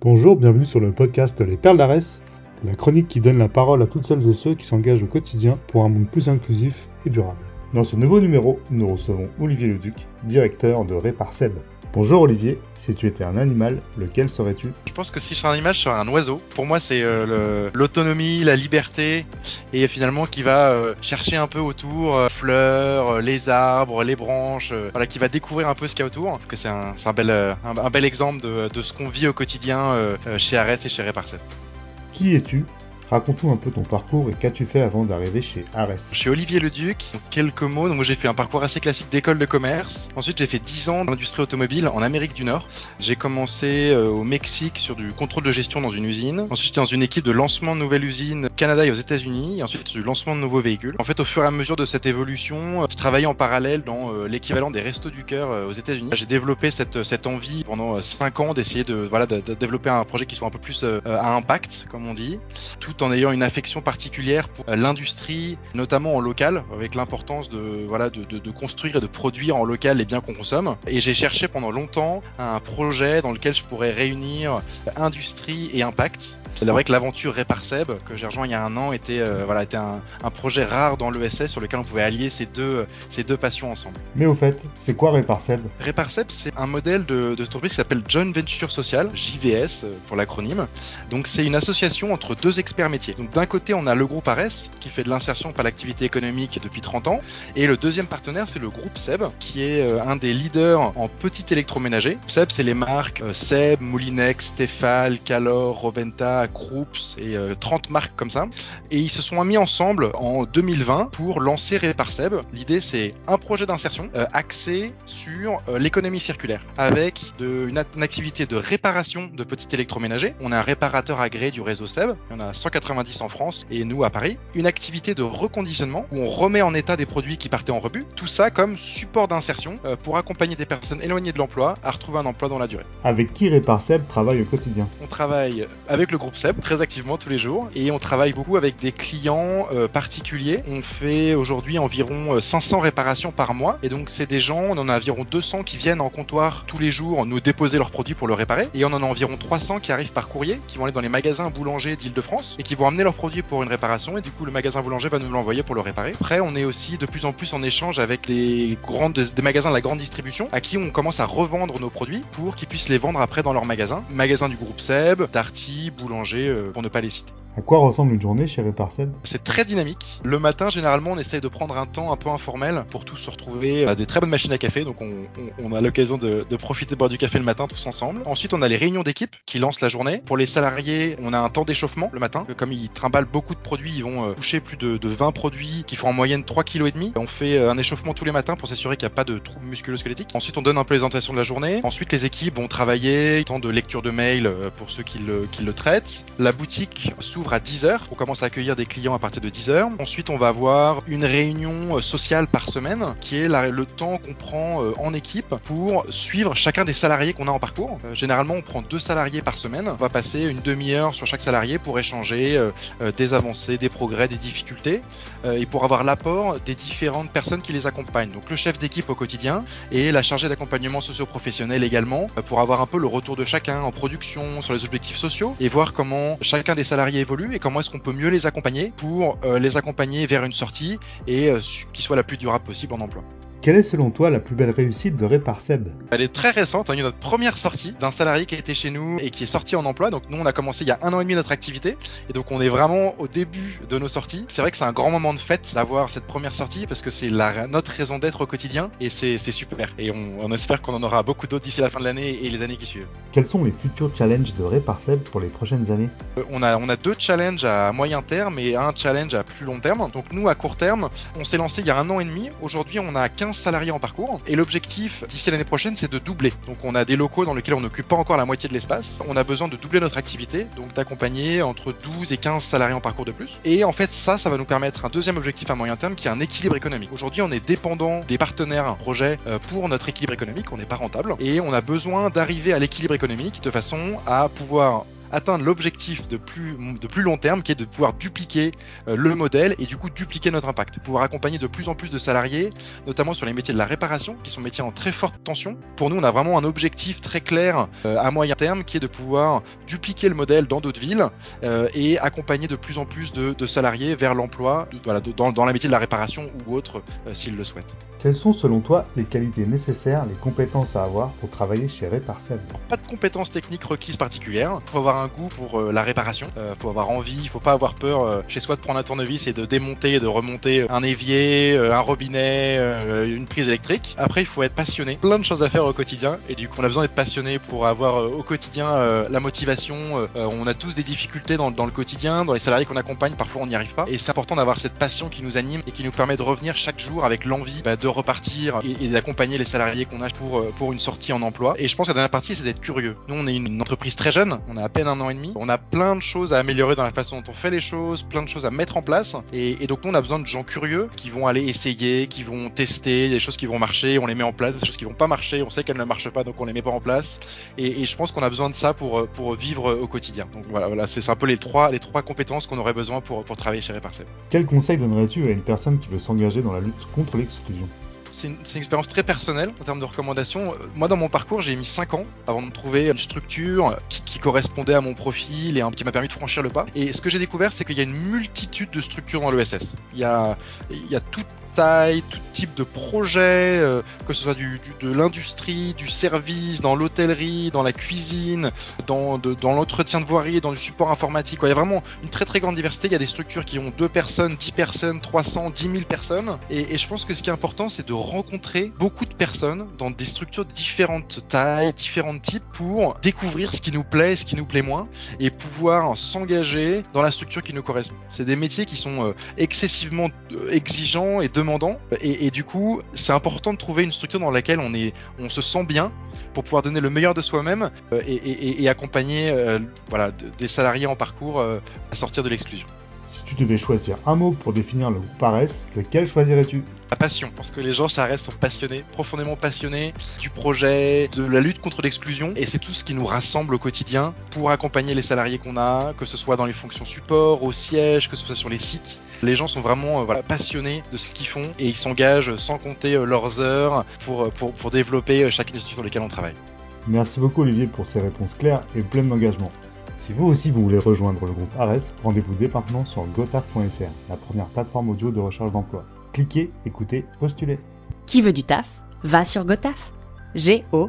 Bonjour, bienvenue sur le podcast Les Perles d'Arès, la chronique qui donne la parole à toutes celles et ceux qui s'engagent au quotidien pour un monde plus inclusif et durable. Dans ce nouveau numéro, nous recevons Olivier Leduc, directeur de Réparseb. Bonjour Olivier, si tu étais un animal, lequel serais-tu ? Je pense que si je serais un animal, je serais un oiseau. Pour moi, c'est l'autonomie, la liberté, et finalement qui va chercher un peu autour, fleurs, les arbres, les branches, qui va découvrir un peu ce qu'il y a autour. Que c'est un bel exemple de ce qu'on vit au quotidien chez Arès et chez Réparseb. Qui es-tu ? Raconte-nous un peu ton parcours et qu'as-tu fait avant d'arriver chez Arès ? Je suis Olivier Leduc, quelques mots. Donc moi j'ai fait un parcours assez classique d'école de commerce. Ensuite j'ai fait 10 ans dans l'industrie automobile en Amérique du Nord. J'ai commencé au Mexique sur du contrôle de gestion dans une usine. Ensuite j'étais dans une équipe de lancement de nouvelles usines au Canada et aux États-Unis. Et ensuite du lancement de nouveaux véhicules. En fait au fur et à mesure de cette évolution, je travaillais en parallèle dans l'équivalent des Restos du Cœur aux États-Unis. J'ai développé cette envie pendant 5 ans d'essayer de développer un projet qui soit un peu plus à impact, comme on dit, tout en ayant une affection particulière pour l'industrie, notamment en local, avec l'importance de construire et de produire en local les biens qu'on consomme. Et j'ai cherché pendant longtemps un projet dans lequel je pourrais réunir industrie et impact. C'est vrai que l'aventure Réparseb, que j'ai rejoint il y a 1 an, était un projet rare dans l'ESS sur lequel on pouvait allier ces deux passions ensemble. Mais au fait, c'est quoi Réparseb ? Réparseb, c'est un modèle de entreprise qui s'appelle Joint Venture Social, JVS pour l'acronyme. Donc c'est une association entre 2 experts métiers. Donc d'un côté, on a le groupe Arès, qui fait de l'insertion par l'activité économique depuis 30 ans. Et le deuxième partenaire, c'est le groupe Seb, qui est un des leaders en petit électroménager. Seb, c'est les marques Seb, Moulinex, Tefal, Calor, Roventa, Groups et 30 marques comme ça. Et ils se sont mis ensemble en 2020 pour lancer Réparseb. L'idée, c'est un projet d'insertion axé sur l'économie circulaire, avec une activité de réparation de petits électroménagers. On est un réparateur agréé du réseau Seb. Il y en a 190 en France et nous à Paris. Une activité de reconditionnement où on remet en état des produits qui partaient en rebut. Tout ça comme support d'insertion pour accompagner des personnes éloignées de l'emploi à retrouver un emploi dans la durée. Avec qui Réparseb travaille au quotidien ? On travaille avec le groupe Seb très activement tous les jours et on travaille beaucoup avec des clients particuliers. On fait aujourd'hui environ 500 réparations par mois et donc c'est des gens, on en a environ 200 qui viennent en comptoir tous les jours nous déposer leurs produits pour le réparer et on en a environ 300 qui arrivent par courrier, qui vont aller dans les magasins boulangers d'Île-de-France et qui vont amener leurs produits pour une réparation et du coup le magasin boulanger va nous l'envoyer pour le réparer. Après on est aussi de plus en plus en échange avec des magasins de la grande distribution à qui on commence à revendre nos produits pour qu'ils puissent les vendre après dans leur magasin. Magasin du groupe Seb, Darty, Boulanger, pour ne pas les citer. À quoi ressemble une journée chez Réparseb ? C'est très dynamique. Le matin, généralement, on essaye de prendre un temps un peu informel pour tous se retrouver à des très bonnes machines à café. Donc, on a l'occasion de profiter de boire du café le matin tous ensemble. Ensuite, on a les réunions d'équipe qui lancent la journée. Pour les salariés, on a un temps d'échauffement le matin. Comme ils trimballent beaucoup de produits, ils vont toucher plus de 20 produits qui font en moyenne 3,5 kg. On fait un échauffement tous les matins pour s'assurer qu'il n'y a pas de troubles musculo-squelettiques. Ensuite, on donne un peu les orientations de la journée. Ensuite, les équipes vont travailler, temps de lecture de mail pour ceux qui le traitent. La boutique s'ouvre à 10h. On commence à accueillir des clients à partir de 10h. Ensuite, on va avoir une réunion sociale par semaine qui est le temps qu'on prend en équipe pour suivre chacun des salariés qu'on a en parcours. Généralement, on prend 2 salariés par semaine. On va passer une demi-heure sur chaque salarié pour échanger des avancées, des progrès, des difficultés et pour avoir l'apport des différentes personnes qui les accompagnent. Donc le chef d'équipe au quotidien et la chargée d'accompagnement socio-professionnel également pour avoir un peu le retour de chacun en production sur les objectifs sociaux et voir comment chacun des salariés évolue et comment est-ce qu'on peut mieux les accompagner pour les accompagner vers une sortie et qui soit la plus durable possible en emploi. Quelle est selon toi la plus belle réussite de Réparseb ? Elle est très récente, on a eu notre première sortie d'un salarié qui était chez nous et qui est sorti en emploi. Donc nous on a commencé il y a 1 an et demi notre activité et donc on est vraiment au début de nos sorties. C'est vrai que c'est un grand moment de fête d'avoir cette première sortie parce que c'est notre raison d'être au quotidien et c'est super. Et on espère qu'on en aura beaucoup d'autres d'ici la fin de l'année et les années qui suivent. Quels sont les futurs challenges de Réparseb pour les prochaines années ? On a 2 challenges à moyen terme et un challenge à plus long terme. Donc nous à court terme, on s'est lancé il y a 1 an et demi. Aujourd'hui on a 15 salariés en parcours et l'objectif d'ici l'année prochaine c'est de doubler. Donc on a des locaux dans lesquels on n'occupe pas encore la moitié de l'espace. On a besoin de doubler notre activité, donc d'accompagner entre 12 et 15 salariés en parcours de plus. Et en fait ça va nous permettre un deuxième objectif à moyen terme qui est un équilibre économique. Aujourd'hui on est dépendant des partenaires projet pour notre équilibre économique, on n'est pas rentable et on a besoin d'arriver à l'équilibre économique de façon à pouvoir atteindre l'objectif de plus long terme, qui est de pouvoir dupliquer le modèle et du coup dupliquer notre impact. Pouvoir accompagner de plus en plus de salariés, notamment sur les métiers de la réparation, qui sont métiers en très forte tension. Pour nous, on a vraiment un objectif très clair à moyen terme, qui est de pouvoir dupliquer le modèle dans d'autres villes et accompagner de plus en plus de salariés vers l'emploi dans la métier de la réparation ou autre, s'ils le souhaitent. Quelles sont selon toi les qualités nécessaires, les compétences à avoir pour travailler chez Réparcel? Pas de compétences techniques requises particulières. Il faut avoir un goût pour la réparation. Il faut avoir envie. Il faut pas avoir peur chez soi de prendre un tournevis et de démonter et de remonter un évier, un robinet, une prise électrique. Après, il faut être passionné. Plein de choses à faire au quotidien. Et du coup, on a besoin d'être passionné pour avoir au quotidien la motivation. On a tous des difficultés dans le quotidien. Dans les salariés qu'on accompagne, parfois on n'y arrive pas. Et c'est important d'avoir cette passion qui nous anime et qui nous permet de revenir chaque jour avec l'envie de repartir et d'accompagner les salariés qu'on a pour une sortie en emploi. Et je pense que la dernière partie, c'est d'être curieux. Nous, on est une entreprise très jeune, on a à peine 1 an et demi. On a plein de choses à améliorer dans la façon dont on fait les choses, plein de choses à mettre en place. Et donc, nous, on a besoin de gens curieux qui vont aller essayer, qui vont tester des choses qui vont marcher, on les met en place, des choses qui vont pas marcher, on sait qu'elles ne marchent pas, donc on les met pas en place. Et je pense qu'on a besoin de ça pour vivre au quotidien. Donc voilà, c'est un peu les trois compétences qu'on aurait besoin pour travailler chez Réparcel. Quel conseil donnerais-tu à une personne qui veut s'engager dans la lutte contre l'exclusion? C'est une expérience très personnelle en termes de recommandations. Moi, dans mon parcours, j'ai mis 5 ans avant de trouver une structure qui correspondait à mon profil et qui m'a permis de franchir le pas. Et ce que j'ai découvert, c'est qu'il y a une multitude de structures dans l'ESS. Il y a toute taille, tout type de projet, que ce soit de l'industrie, du service, dans l'hôtellerie, dans la cuisine, dans l'entretien de voirie, dans du support informatique. Il y a vraiment une très très grande diversité. Il y a des structures qui ont 2 personnes, 10 personnes, 300, 10 000 personnes. Et je pense que ce qui est important, c'est de rencontrer beaucoup de personnes dans des structures de différentes tailles, différents types, pour découvrir ce qui nous plaît, ce qui nous plaît moins, et pouvoir s'engager dans la structure qui nous correspond. C'est des métiers qui sont excessivement exigeants et demandants, et du coup, c'est important de trouver une structure dans laquelle on se sent bien pour pouvoir donner le meilleur de soi-même et accompagner des salariés en parcours à sortir de l'exclusion. Si tu devais choisir un mot pour définir le groupe ARES, lequel choisirais-tu? La passion, parce que les gens chez ARES sont passionnés, profondément passionnés du projet, de la lutte contre l'exclusion, et c'est tout ce qui nous rassemble au quotidien pour accompagner les salariés qu'on a, que ce soit dans les fonctions support, au siège, que ce soit sur les sites. Les gens sont vraiment passionnés de ce qu'ils font et ils s'engagent sans compter leurs heures pour développer chaque institution dans laquelle on travaille. Merci beaucoup Olivier pour ces réponses claires et pleines d'engagement. Si vous aussi vous voulez rejoindre le groupe ARES, rendez-vous dès maintenant sur gotaf.fr, la première plateforme audio de recherche d'emploi. Cliquez, écoutez, postulez. Qui veut du taf? Va sur Gotaf. GOTAF.fr.